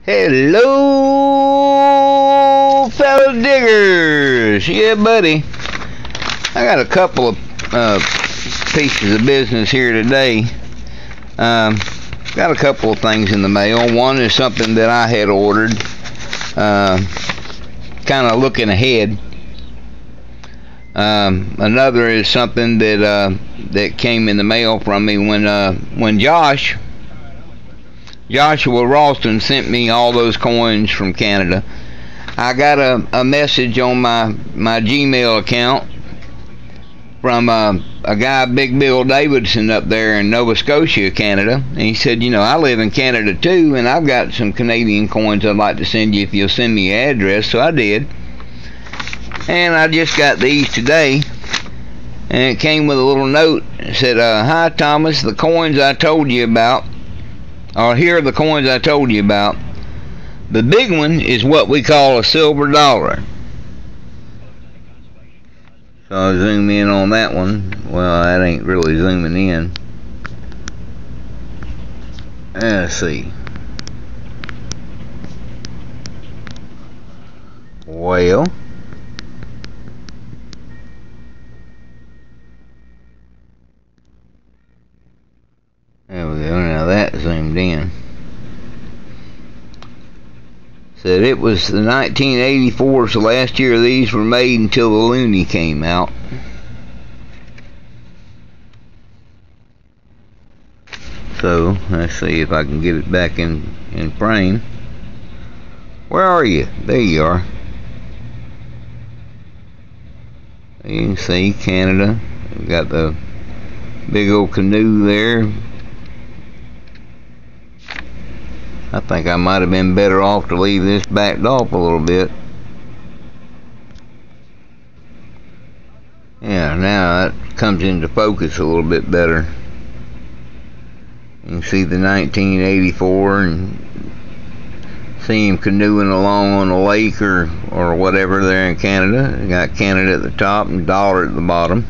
Hello, fellow diggers. Yeah, buddy. I got a couple of pieces of business here today. Got a couple of things in the mail. One is something that I had ordered, kind of looking ahead. Another is something that came in the mail from me when Joshua Ralston sent me all those coins from Canada. I got a message on my Gmail account from a guy, Big Bill Davidson, up there in Nova Scotia, Canada. And he said, you know, I live in Canada too, and I've got some Canadian coins I'd like to send you if you'll send me your address. So I did. And I just got these today. And it came with a little note. It said, hi, Thomas, the coins I told you about. Or here are the coins I told you about. The big one is what we call a silver dollar. So I'll zoom in on that one. Well, that ain't really zooming in. Let's see. Well, there we go. Now that zoomed in. Said it was the 1984, so last year these were made until the loonie came out. So let's see if I can get it back in frame. Where are you? There you are. You can see Canada. We've got the big old canoe there. I think I might have been better off to leave this backed off a little bit. Yeah, now that comes into focus a little bit better. You can see the 1984 and see him canoeing along on a lake or whatever there in Canada. You got Canada at the top and dollar at the bottom.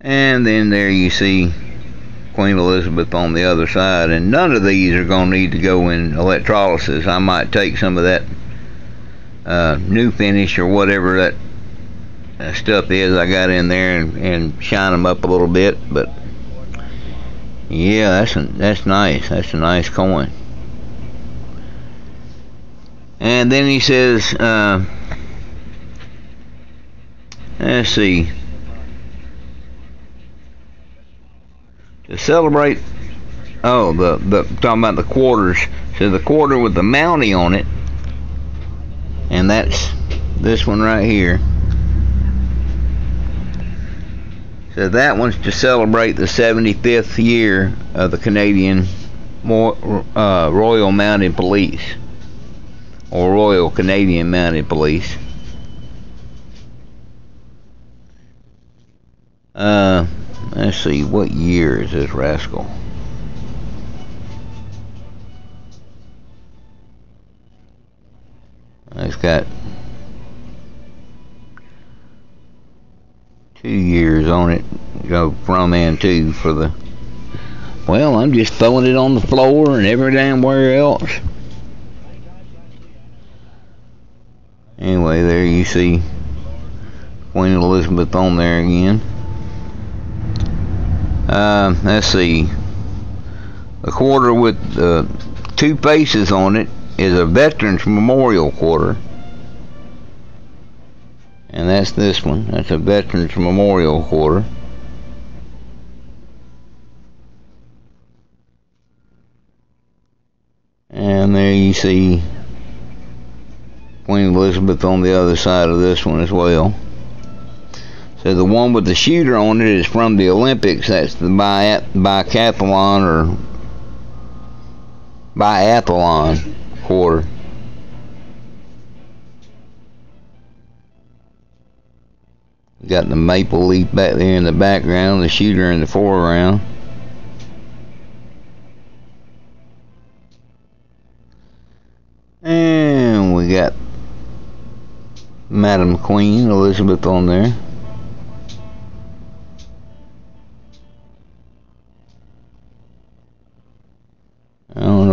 And then there you see Queen Elizabeth on the other side, and none of these are going to need to go in electrolysis. I might take some of that new finish or whatever that stuff is I got in there and shine them up a little bit. But yeah, that's nice. That's a nice coin. And then he says, let's see. To celebrate, the talking about the quarters. So the quarter with the Mountie on it, and that's this one right here. So that one's to celebrate the 75th year of the Canadian Royal Mounted Police, or Royal Canadian Mounted Police. Let's see, what year is this rascal? It's got 2 years on it. Go from and to for the. Well, I'm just throwing it on the floor and every damn where else. Anyway, there you see Queen Elizabeth on there again. Let's see. The quarter with the 2 faces on it is a Veterans Memorial quarter. And that's this one. That's a Veterans Memorial quarter. And there you see Queen Elizabeth on the other side of this one as well. So the one with the shooter on it is from the Olympics. That's the biathlon or biathlon quarter. Got the maple leaf back there in the background, the shooter in the foreground. And we got Madam Queen Elizabeth on there.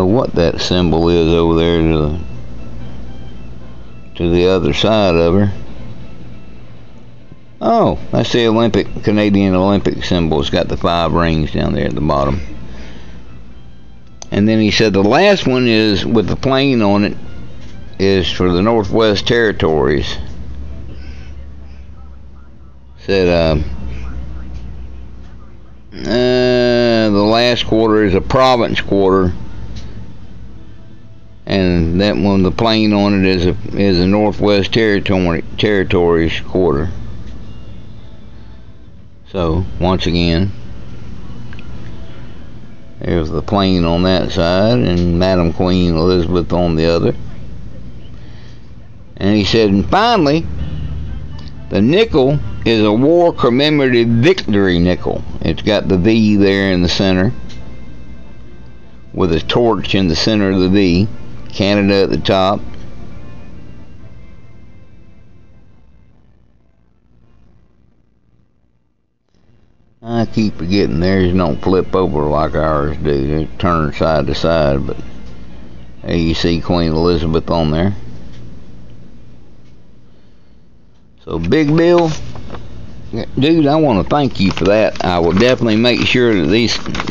what that symbol is over there to the other side of her. Oh, that's the Canadian Olympic symbol. It's got the 5 rings down there at the bottom. And then he said the last one is with the plane on it is for the Northwest Territories. Said the last quarter is a province quarter, and that one, the plane on it is a Northwest Territories quarter. So once again, there's the plane on that side and Madam Queen Elizabeth on the other. And he said, and finally, the nickel is a war commemorative victory nickel. It's got the V there in the center with a torch in the center of the V, Canada at the top. I keep forgetting theirs don't flip over like ours do. They turn side to side, but there you see Queen Elizabeth on there. So Big Bill, dude, I want to thank you for that. I will definitely make sure that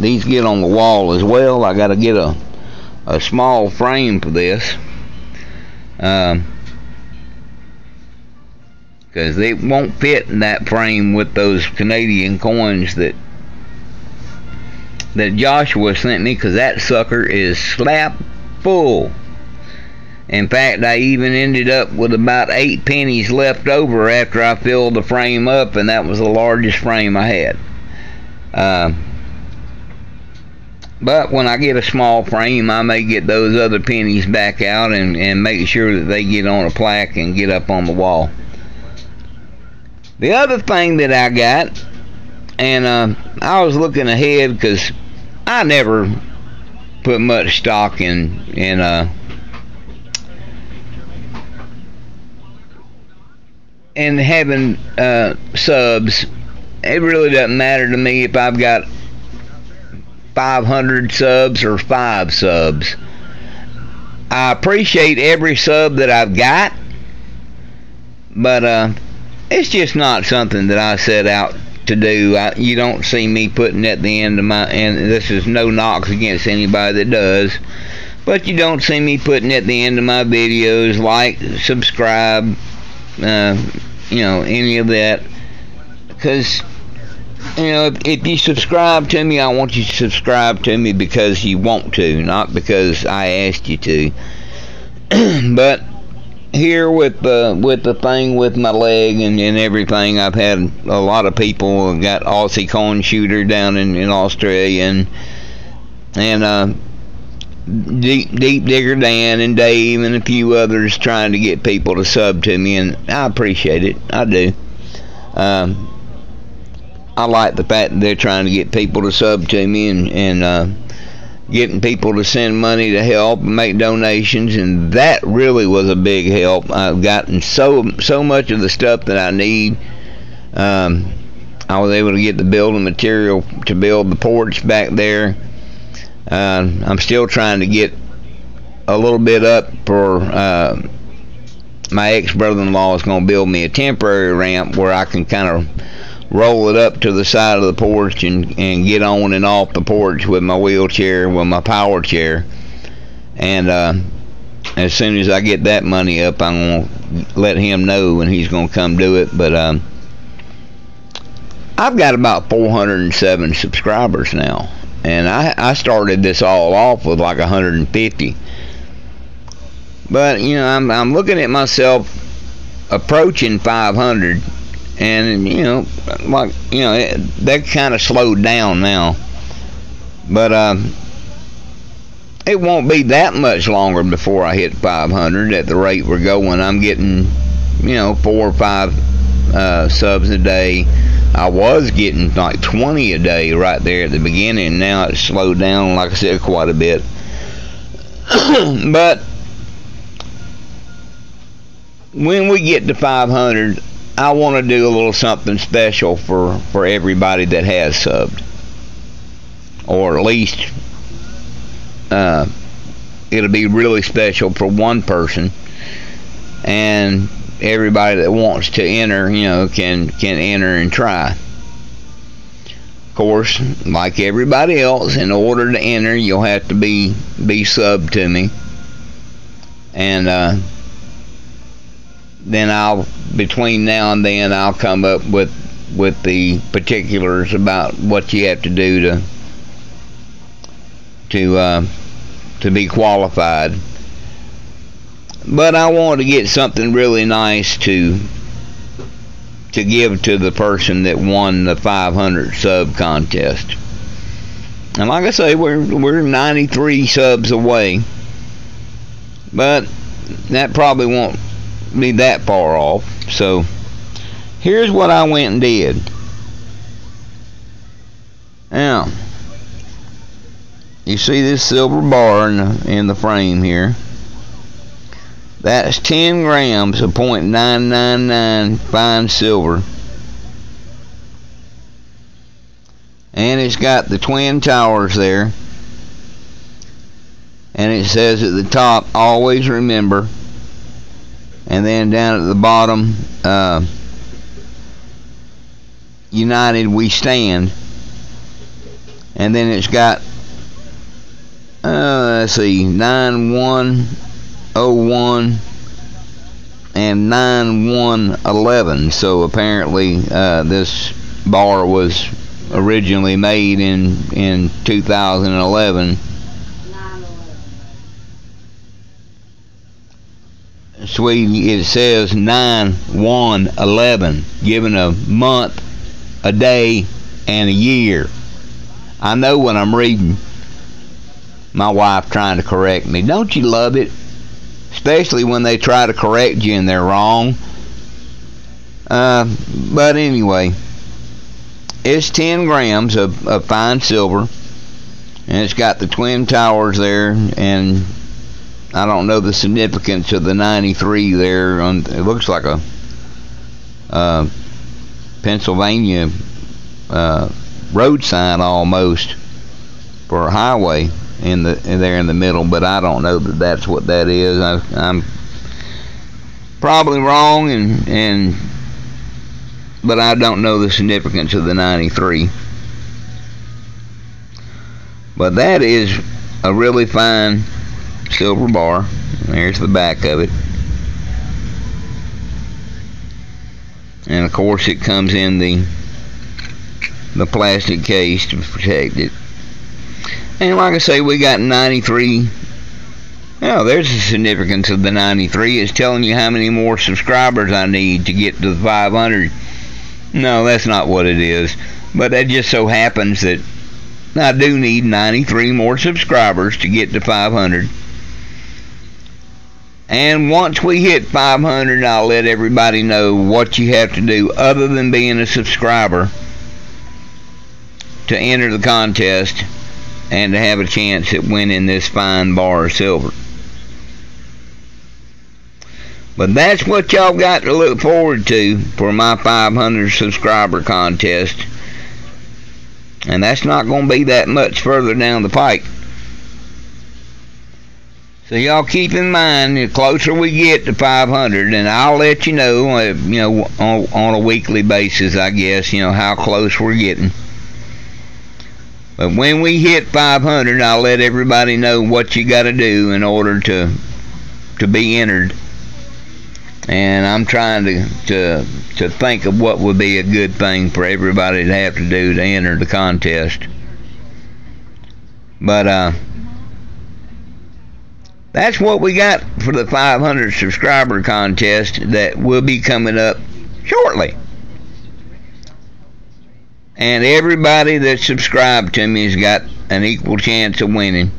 these get on the wall as well. I got to get a small frame for this, because they won't fit in that frame with those Canadian coins that Joshua sent me, because that sucker is slap full. In fact, I even ended up with about 8 pennies left over after I filled the frame up, and that was the largest frame I had. But when I get a small frame, I may get those other pennies back out and make sure that they get on a plaque and get up on the wall. The other thing that I got, and I was looking ahead because I never put much stock in having subs. It really doesn't matter to me if I've got 500 subs or 5 subs. I appreciate every sub that I've got, but it's just not something that I set out to do. You don't see me putting at the end of my, and this is no knocks against anybody that does, but you don't see me putting at the end of my videos, like, subscribe, any of that, because if you subscribe to me, I want you to subscribe to me because you want to, not because I asked you to. But here with the thing with my leg and everything, I've had a lot of people. I've got Aussie Coin Shooter down in Australia, and Deep Digger Dan and Dave and a few others trying to get people to sub to me, and I appreciate it. I do. I like the fact that they're trying to get people to sub to me and getting people to send money to help and make donations, and that really was a big help. I've gotten so much of the stuff that I need. I was able to get the building material to build the porch back there. I'm still trying to get a little bit up for my ex-brother-in-law is going to build me a temporary ramp where I can kind of roll it up to the side of the porch and get on and off the porch with my wheelchair, with my power chair. And as soon as I get that money up, I'm going to let him know and he's going to come do it. But I've got about 407 subscribers now. And I started this all off with like 150. But, I'm looking at myself approaching 500. And, that kind of slowed down now. But it won't be that much longer before I hit 500 at the rate we're going. I'm getting, 4 or 5 subs a day. I was getting like 20 a day right there at the beginning. Now it's slowed down, like I said, quite a bit. But when we get to 500, I want to do a little something special for everybody that has subbed, or at least it'll be really special for one person, and everybody that wants to enter, can enter and try. Of course, like everybody else, in order to enter, you'll have to be subbed to me, and then between now and then I'll come up with the particulars about what you have to do to be qualified. But I wanted to get something really nice to give to the person that won the 500 sub contest. And like I say, we're 93 subs away, but that probably won't be that far off. So here's what I went and did. Now, you see this silver bar in the frame here? That's 10 grams of .999 fine silver. And it's got the Twin Towers there. And it says at the top, always remember. And then down at the bottom, United we stand. And then it's got, let's see, 9101 and 9111. So apparently this bar was originally made in 2011. Sweetie, it says 9/1/11, giving a month, a day, and a year. I know what I'm reading. My wife trying to correct me. Don't you love it? Especially when they try to correct you and they're wrong. But anyway, it's 10 grams of fine silver, and it's got the Twin Towers there, and I don't know the significance of the 93 there. It looks like a Pennsylvania road sign almost for a highway there in the middle, but I don't know that that's what that is. I'm probably wrong, but I don't know the significance of the 93. But that is a really fine silver bar. There's the back of it, and of course it comes in the plastic case to protect it. And like I say, we got 93. Oh, there's the significance of the 93. It's telling you how many more subscribers I need to get to the 500. No, that's not what it is, but that just so happens that I do need 93 more subscribers to get to 500. And once we hit 500, I'll let everybody know what you have to do other than being a subscriber to enter the contest and to have a chance at winning this fine bar of silver. But that's what y'all got to look forward to for my 500 subscriber contest. And that's not going to be that much further down the pike. So y'all keep in mind, the closer we get to 500, and I'll let you know, on a weekly basis, I guess, how close we're getting. But when we hit 500, I'll let everybody know what you got to do in order to be entered. And I'm trying to think of what would be a good thing for everybody to have to do to enter the contest. But that's what we got for the 500 subscriber contest that will be coming up shortly. And everybody that subscribed to me has got an equal chance of winning.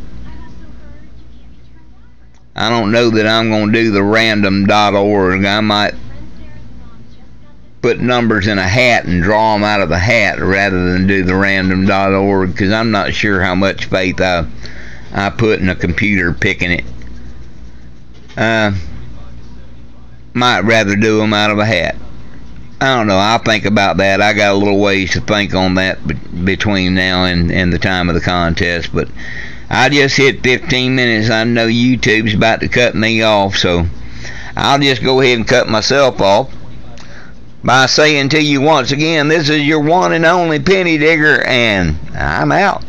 I don't know that I'm going to do the random.org. I might put numbers in a hat and draw them out of the hat rather than do the random.org, because I'm not sure how much faith I put in a computer picking it. Might rather do them out of a hat. I don't know. I'll think about that. I got a little ways to think on that between now and the time of the contest, but I just hit 15 minutes. I know YouTube's about to cut me off, so I'll just go ahead and cut myself off by saying to you once again, this is your one and only Penny Digger, and I'm out.